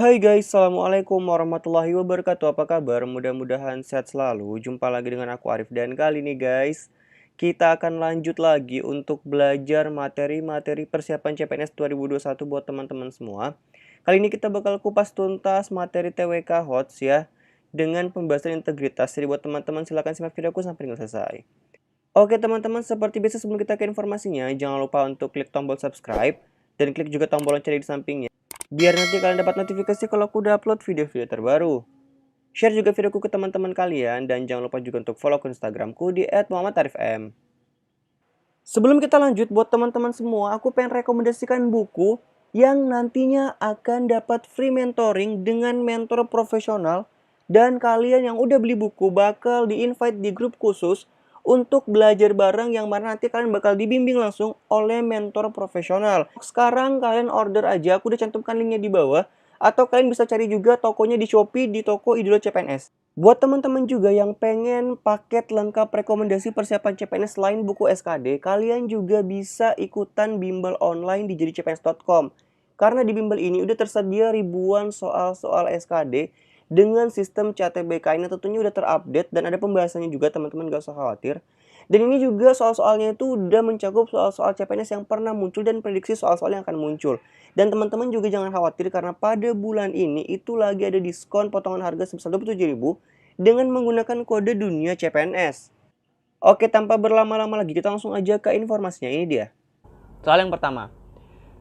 Hai guys, Assalamualaikum warahmatullahi wabarakatuh. Apa kabar? Mudah-mudahan sehat selalu. Jumpa lagi dengan aku Arif, dan kali ini guys, kita akan lanjut lagi untuk belajar materi-materi persiapan CPNS 2021 buat teman-teman semua. Kali ini kita bakal kupas tuntas materi TWK HOTS ya, dengan pembahasan integritas. Jadi buat teman-teman silahkan simak videoku sampai dengan selesai. Oke teman-teman, seperti biasa sebelum kita ke informasinya, jangan lupa untuk klik tombol subscribe dan klik juga tombol lonceng di sampingnya, biar nanti kalian dapat notifikasi kalau aku udah upload video-video terbaru. Share juga videoku ke teman-teman kalian, dan jangan lupa juga untuk follow ke Instagramku di @muhammadarifm. Sebelum kita lanjut, buat teman-teman semua, aku pengen rekomendasikan buku yang nantinya akan dapat free mentoring dengan mentor profesional, dan kalian yang udah beli buku bakal di-invite di grup khusus untuk belajar bareng, yang mana nanti kalian bakal dibimbing langsung oleh mentor profesional. Sekarang kalian order aja, aku udah cantumkan linknya di bawah, atau kalian bisa cari juga tokonya di Shopee di toko Idola CPNS. Buat teman-teman juga yang pengen paket lengkap rekomendasi persiapan CPNS selain buku SKD, kalian juga bisa ikutan bimbel online di jadicpns.com. Karena di bimbel ini udah tersedia ribuan soal-soal SKD dengan sistem CATBK ini, tentunya udah terupdate dan ada pembahasannya juga, teman-teman gak usah khawatir. Dan ini juga soal-soalnya itu udah mencakup soal-soal CPNS yang pernah muncul dan prediksi soal-soal yang akan muncul. Dan teman-teman juga jangan khawatir karena pada bulan ini itu lagi ada diskon potongan harga sebesar 27.000 dengan menggunakan kode dunia CPNS. Oke, tanpa berlama-lama lagi kita langsung aja ke informasinya. Ini dia. Soal yang pertama.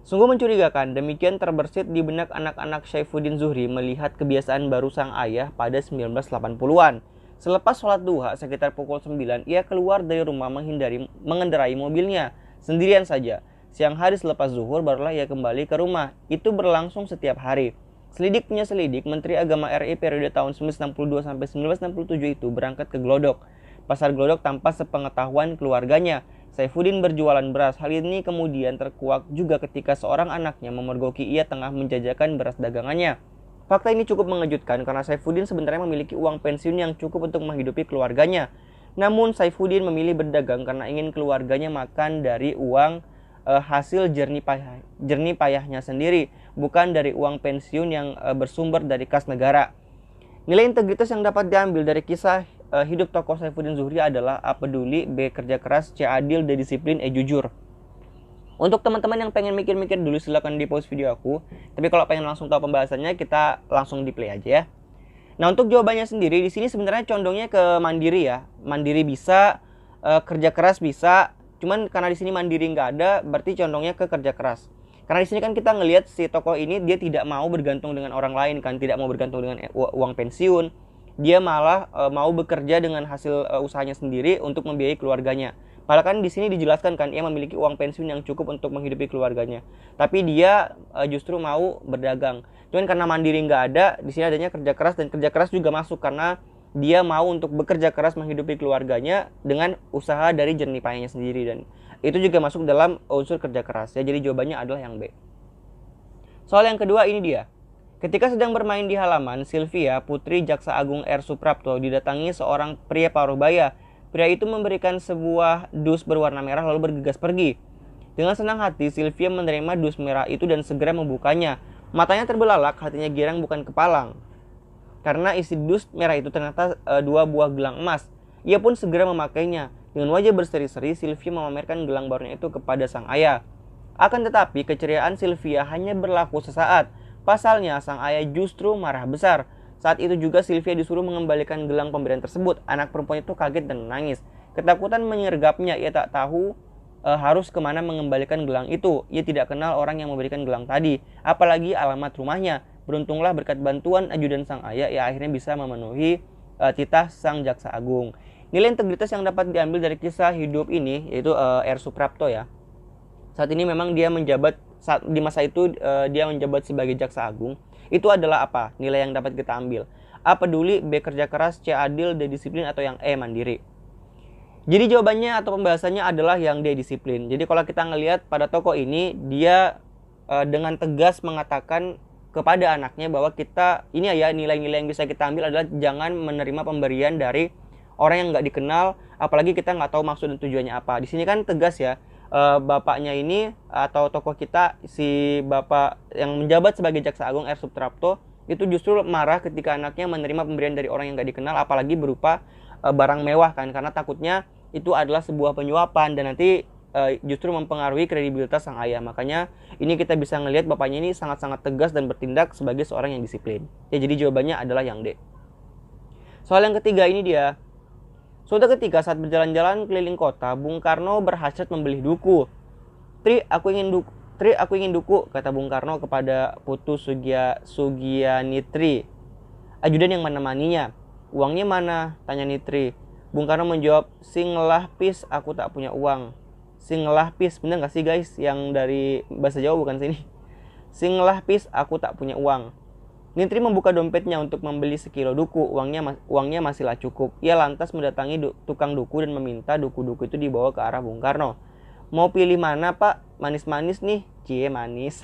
Sungguh mencurigakan, demikian terbersit di benak anak-anak Syaifuddin Zuhri melihat kebiasaan baru sang ayah pada 1980-an. Selepas sholat duha sekitar pukul 9, ia keluar dari rumah mengendarai mobilnya sendirian saja. Siang hari selepas zuhur barulah ia kembali ke rumah. Itu berlangsung setiap hari. Selidik punya selidik, Menteri Agama RI periode tahun 1962 sampai 1967 itu berangkat ke Glodok. Pasar Glodok tanpa sepengetahuan keluarganya. Saifuddin berjualan beras. Hal ini kemudian terkuak juga ketika seorang anaknya memergoki ia tengah menjajakan beras dagangannya. Fakta ini cukup mengejutkan karena Saifuddin sebenarnya memiliki uang pensiun yang cukup untuk menghidupi keluarganya. Namun Saifuddin memilih berdagang karena ingin keluarganya makan dari uang hasil jernih payahnya sendiri, bukan dari uang pensiun yang bersumber dari kas negara. Nilai integritas yang dapat diambil dari kisah hidup tokoh Saifuddin Zuhri adalah A. Peduli, B. Kerja keras, C. Adil, D. Disiplin, E. Jujur. Untuk teman-teman yang pengen mikir-mikir dulu silahkan di pause video aku. Tapi kalau pengen langsung tahu pembahasannya, kita langsung di play aja ya. Nah, untuk jawabannya sendiri di sini sebenarnya condongnya ke mandiri ya. Mandiri bisa, kerja keras bisa. Cuman karena di sini mandiri nggak ada, berarti condongnya ke kerja keras. Karena di sini kan kita ngelihat si tokoh ini dia tidak mau bergantung dengan orang lain kan, tidak mau bergantung dengan uang pensiun. Dia malah mau bekerja dengan hasil usahanya sendiri untuk membiayai keluarganya. Malah kan di sini dijelaskan kan ia memiliki uang pensiun yang cukup untuk menghidupi keluarganya. Tapi dia justru mau berdagang. Cuman karena mandiri nggak ada, di sini adanya kerja keras, dan kerja keras juga masuk karena dia mau untuk bekerja keras menghidupi keluarganya dengan usaha dari jernih payahnya sendiri, dan itu juga masuk dalam unsur kerja keras ya. Jadi jawabannya adalah yang B. Soal yang kedua ini dia. Ketika sedang bermain di halaman, Sylvia, putri Jaksa Agung R. Suprapto, didatangi seorang pria paruh baya. Pria itu memberikan sebuah dus berwarna merah lalu bergegas pergi. Dengan senang hati, Sylvia menerima dus merah itu dan segera membukanya. Matanya terbelalak, hatinya girang bukan kepalang. Karena isi dus merah itu ternyata 2 buah gelang emas. Ia pun segera memakainya. Dengan wajah berseri-seri, Sylvia memamerkan gelang barunya itu kepada sang ayah. Akan tetapi, keceriaan Sylvia hanya berlaku sesaat. Pasalnya, sang ayah justru marah besar. Saat itu juga Sylvia disuruh mengembalikan gelang pemberian tersebut. Anak perempuan itu kaget dan menangis. Ketakutan menyergapnya, ia tak tahu harus kemana mengembalikan gelang itu. Ia tidak kenal orang yang memberikan gelang tadi, apalagi alamat rumahnya. Beruntunglah berkat bantuan ajudan sang ayah, ia akhirnya bisa memenuhi titah sang Jaksa Agung. Nilai integritas yang dapat diambil dari kisah hidup ini yaitu R. Suprapto ya. Saat ini memang dia menjabat, di masa itu dia menjabat sebagai Jaksa Agung. Itu adalah apa? Nilai yang dapat kita ambil. A. Peduli, B. Kerja keras, C. Adil, D. Disiplin, atau yang E. Mandiri. Jadi jawabannya atau pembahasannya adalah yang D. Disiplin. Jadi kalau kita ngelihat pada tokoh ini, dia dengan tegas mengatakan kepada anaknya bahwa kita, ini ya nilai-nilai yang bisa kita ambil adalah jangan menerima pemberian dari orang yang nggak dikenal, apalagi kita nggak tahu maksud dan tujuannya apa. Di sini kan tegas ya. Bapaknya ini atau tokoh kita, si bapak yang menjabat sebagai Jaksa Agung R. Suprapto, itu justru marah ketika anaknya menerima pemberian dari orang yang gak dikenal, apalagi berupa barang mewah kan, karena takutnya itu adalah sebuah penyuapan dan nanti justru mempengaruhi kredibilitas sang ayah. Makanya ini kita bisa ngelihat bapaknya ini sangat-sangat tegas dan bertindak sebagai seorang yang disiplin. Ya, jadi jawabannya adalah yang D. Soal yang ketiga ini dia. Suatu ketika saat berjalan-jalan keliling kota, Bung Karno berhasrat membeli duku. Tri, aku ingin duku, kata Bung Karno kepada Putu Sugianitri, ajudan yang menemaninya. Uangnya mana? Tanya Nitri. Bung Karno menjawab, singlah pis, aku tak punya uang. Singlah pis, bener gak sih guys? Yang dari bahasa Jawa bukan sini. Singlah pis, aku tak punya uang. Nitri membuka dompetnya untuk membeli sekilo duku. Uangnya masihlah cukup. Ia lantas mendatangi tukang duku dan meminta duku-duku itu dibawa ke arah Bung Karno. Mau pilih mana pak? Manis-manis nih. Cie manis.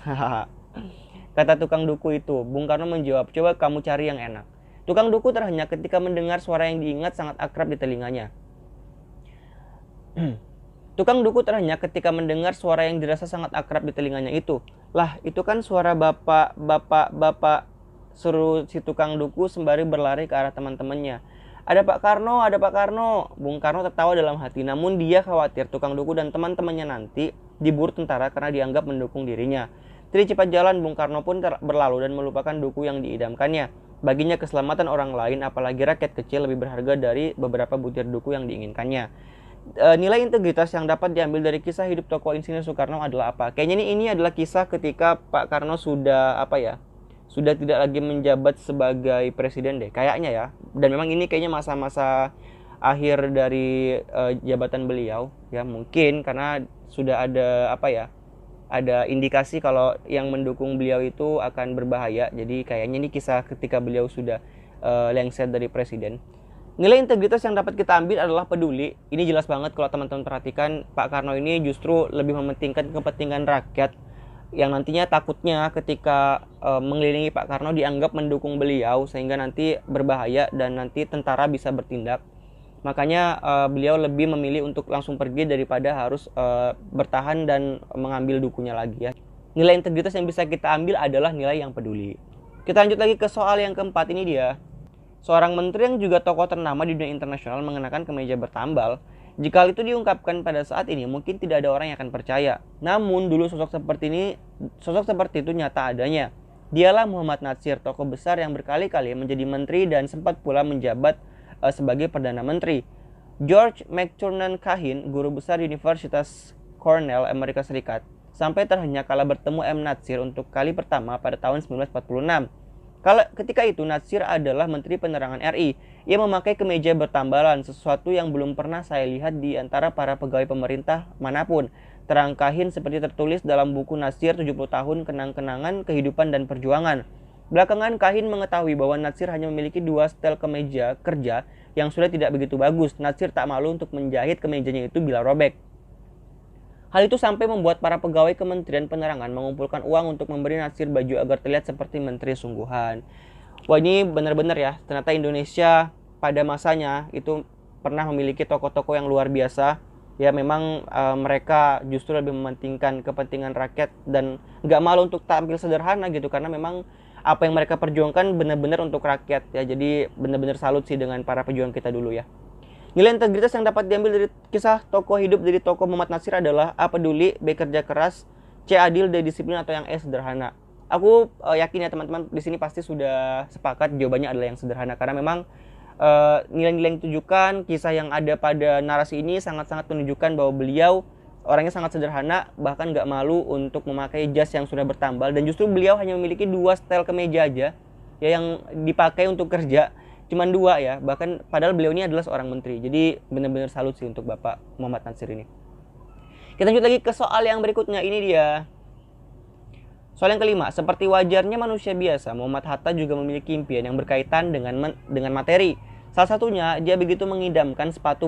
Kata tukang duku itu. Bung Karno menjawab, coba kamu cari yang enak. Tukang duku terhenyak ketika mendengar suara yang diingat sangat akrab di telinganya. Tukang duku terhenyak ketika mendengar suara yang dirasa sangat akrab di telinganya itu. Lah, itu kan suara bapak, seru si tukang duku sembari berlari ke arah teman-temannya. Ada Pak Karno, ada Pak Karno. Bung Karno tertawa dalam hati, namun dia khawatir tukang duku dan teman-temannya nanti diburu tentara karena dianggap mendukung dirinya. Tri cepat jalan, Bung Karno pun berlalu dan melupakan duku yang diidamkannya. Baginya keselamatan orang lain, apalagi rakyat kecil, lebih berharga dari beberapa butir duku yang diinginkannya. Nilai integritas yang dapat diambil dari kisah hidup tokoh Insinyur Soekarno adalah apa? Kayaknya ini adalah kisah ketika Pak Karno sudah sudah tidak lagi menjabat sebagai presiden deh, kayaknya ya. Dan memang ini kayaknya masa-masa akhir dari jabatan beliau ya, mungkin karena sudah ada ada indikasi kalau yang mendukung beliau itu akan berbahaya. Jadi kayaknya ini kisah ketika beliau sudah lengser dari presiden. Nilai integritas yang dapat kita ambil adalah peduli. Ini jelas banget kalau teman-teman perhatikan, Pak Karno ini justru lebih mementingkan kepentingan rakyat yang nantinya takutnya ketika mengelilingi Pak Karno dianggap mendukung beliau sehingga nanti berbahaya dan nanti tentara bisa bertindak. Makanya beliau lebih memilih untuk langsung pergi daripada harus bertahan dan mengambil dukunya lagi ya. Nilai integritas yang bisa kita ambil adalah nilai yang peduli. Kita lanjut lagi ke soal yang keempat, ini dia. Seorang menteri yang juga tokoh ternama di dunia internasional mengenakan kemeja bertambal. Jika hal itu diungkapkan pada saat ini, mungkin tidak ada orang yang akan percaya. Namun dulu sosok seperti itu nyata adanya. Dialah Muhammad Natsir, tokoh besar yang berkali-kali menjadi menteri dan sempat pula menjabat sebagai Perdana Menteri. George McTurnan Cahin, guru besar Universitas Cornell, Amerika Serikat, sampai terhenyak kala bertemu M. Natsir untuk kali pertama pada tahun 1946. Ketika itu Natsir adalah Menteri Penerangan RI. Ia memakai kemeja bertambalan, sesuatu yang belum pernah saya lihat di antara para pegawai pemerintah manapun. Terang Cahin seperti tertulis dalam buku Natsir 70 tahun kenang-kenangan kehidupan dan perjuangan. Belakangan Cahin mengetahui bahwa Natsir hanya memiliki 2 setel kemeja kerja yang sudah tidak begitu bagus. Natsir tak malu untuk menjahit kemejanya itu bila robek. Hal itu sampai membuat para pegawai Kementerian Penerangan mengumpulkan uang untuk memberi Natsir baju agar terlihat seperti menteri sungguhan. Wah, ini benar-benar ya, ternyata Indonesia pada masanya itu pernah memiliki tokoh-tokoh yang luar biasa. Ya memang mereka justru lebih mementingkan kepentingan rakyat dan nggak malu untuk tampil sederhana gitu, karena memang apa yang mereka perjuangkan benar-benar untuk rakyat ya. Jadi benar-benar salut sih dengan para pejuang kita dulu ya. Nilai integritas yang dapat diambil dari kisah tokoh hidup dari tokoh Muhammad Natsir adalah A. Peduli, B. Kerja keras, C. Adil, D. Disiplin, atau yang E. Sederhana. Aku yakin ya teman-teman di sini pasti sudah sepakat jawabannya adalah yang sederhana, karena memang nilai-nilai yang ditujukan, kisah yang ada pada narasi ini sangat-sangat menunjukkan bahwa beliau orangnya sangat sederhana, bahkan gak malu untuk memakai jas yang sudah bertambal, dan justru beliau hanya memiliki 2 setel kemeja aja ya yang dipakai untuk kerja. Cuman 2 ya, bahkan padahal beliau ini adalah seorang menteri. Jadi benar-benar salut sih untuk Bapak Muhammad Natsir ini. Kita lanjut lagi ke soal yang berikutnya, ini dia. Soal yang kelima, seperti wajarnya manusia biasa, Muhammad Hatta juga memiliki impian yang berkaitan dengan materi. Salah satunya, dia begitu mengidamkan sepatu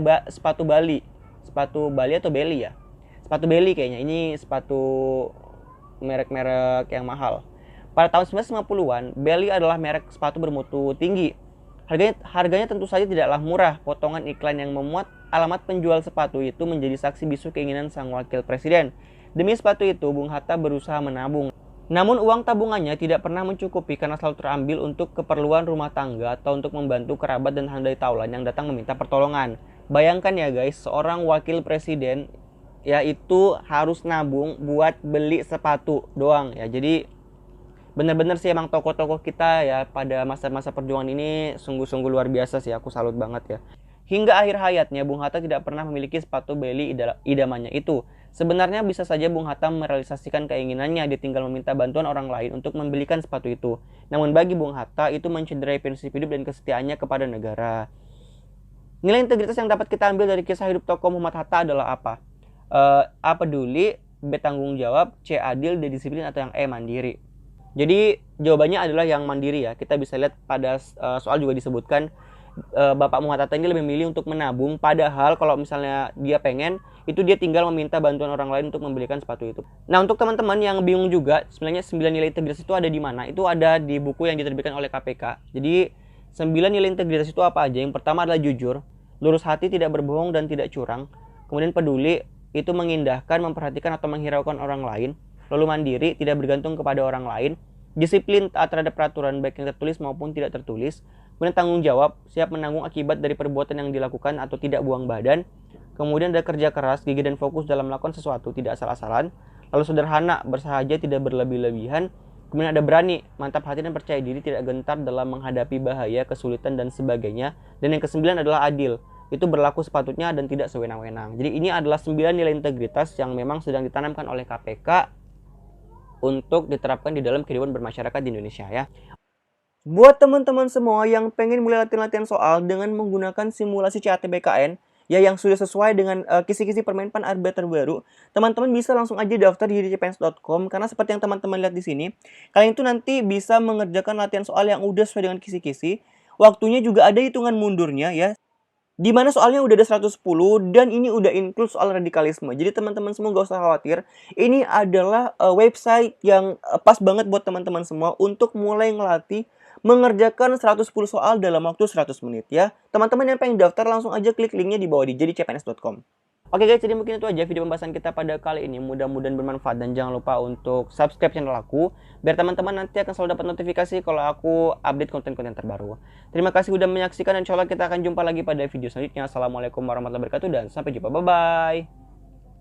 Bali. Sepatu Bali atau Beli ya? Sepatu Beli kayaknya, ini sepatu merek-merek yang mahal. Pada tahun 1950-an, Beli adalah merek sepatu bermutu tinggi. Harganya tentu saja tidaklah murah. Potongan iklan yang memuat alamat penjual sepatu itu menjadi saksi bisu keinginan sang wakil presiden. Demi sepatu itu, Bung Hatta berusaha menabung. Namun uang tabungannya tidak pernah mencukupi karena selalu terambil untuk keperluan rumah tangga atau untuk membantu kerabat dan handai taulan yang datang meminta pertolongan. Bayangkan ya guys, seorang wakil presiden yaitu harus nabung buat beli sepatu doang ya. Jadi bener-bener sih emang tokoh-tokoh kita ya pada masa-masa perjuangan ini sungguh-sungguh luar biasa sih, aku salut banget ya. Hingga akhir hayatnya, Bung Hatta tidak pernah memiliki sepatu Bailey idamannya itu. Sebenarnya bisa saja Bung Hatta merealisasikan keinginannya, dia tinggal meminta bantuan orang lain untuk membelikan sepatu itu. Namun bagi Bung Hatta, itu mencederai prinsip hidup dan kesetiaannya kepada negara. Nilai integritas yang dapat kita ambil dari kisah hidup tokoh Muhammad Hatta adalah apa? A. Peduli, B. Tanggung jawab, C. Adil, D. Disiplin, atau yang E. Mandiri. Jadi jawabannya adalah yang mandiri ya. Kita bisa lihat pada soal juga disebutkan Bapak Muhammad Hatta ini lebih memilih untuk menabung, padahal kalau misalnya dia pengen, itu dia tinggal meminta bantuan orang lain untuk membelikan sepatu itu. Nah, untuk teman-teman yang bingung juga, sebenarnya 9 nilai integritas itu ada di mana? Itu ada di buku yang diterbitkan oleh KPK. Jadi 9 nilai integritas itu apa aja? Yang pertama adalah jujur, lurus hati, tidak berbohong dan tidak curang. Kemudian peduli, itu mengindahkan, memperhatikan atau menghiraukan orang lain. Lalu mandiri, tidak bergantung kepada orang lain. Disiplin, taat terhadap peraturan baik yang tertulis maupun tidak tertulis. Kemudian tanggung jawab, siap menanggung akibat dari perbuatan yang dilakukan atau tidak buang badan. Kemudian ada kerja keras, gigih dan fokus dalam melakukan sesuatu, tidak asal-asalan. Lalu sederhana, bersahaja, tidak berlebih-lebihan. Kemudian ada berani, mantap hati dan percaya diri, tidak gentar dalam menghadapi bahaya, kesulitan, dan sebagainya. Dan yang kesembilan adalah adil, itu berlaku sepatutnya dan tidak sewenang-wenang. Jadi ini adalah 9 nilai integritas yang memang sedang ditanamkan oleh KPK untuk diterapkan di dalam kehidupan bermasyarakat di Indonesia ya. Buat teman-teman semua yang pengen mulai latihan-latihan soal dengan menggunakan simulasi CATBKN, ya yang sudah sesuai dengan kisi-kisi Permenpan RB terbaru, teman-teman bisa langsung aja daftar di dcpns.com karena seperti yang teman-teman lihat di sini, kalian itu nanti bisa mengerjakan latihan soal yang udah sesuai dengan kisi-kisi. Waktunya juga ada hitungan mundurnya ya. Di mana soalnya udah ada 110 dan ini udah include soal radikalisme. Jadi teman-teman semua gak usah khawatir. Ini adalah website yang pas banget buat teman-teman semua untuk mulai ngelatih mengerjakan 110 soal dalam waktu 100 menit ya. Teman-teman yang pengen daftar langsung aja klik linknya di bawah di jadicpns.com. Oke guys, jadi mungkin itu aja video pembahasan kita pada kali ini. Mudah-mudahan bermanfaat dan jangan lupa untuk subscribe channel aku biar teman-teman nanti akan selalu dapat notifikasi kalau aku update konten-konten terbaru. Terima kasih sudah menyaksikan dan insya Allah kita akan jumpa lagi pada video selanjutnya. Assalamualaikum warahmatullahi wabarakatuh dan sampai jumpa. Bye-bye.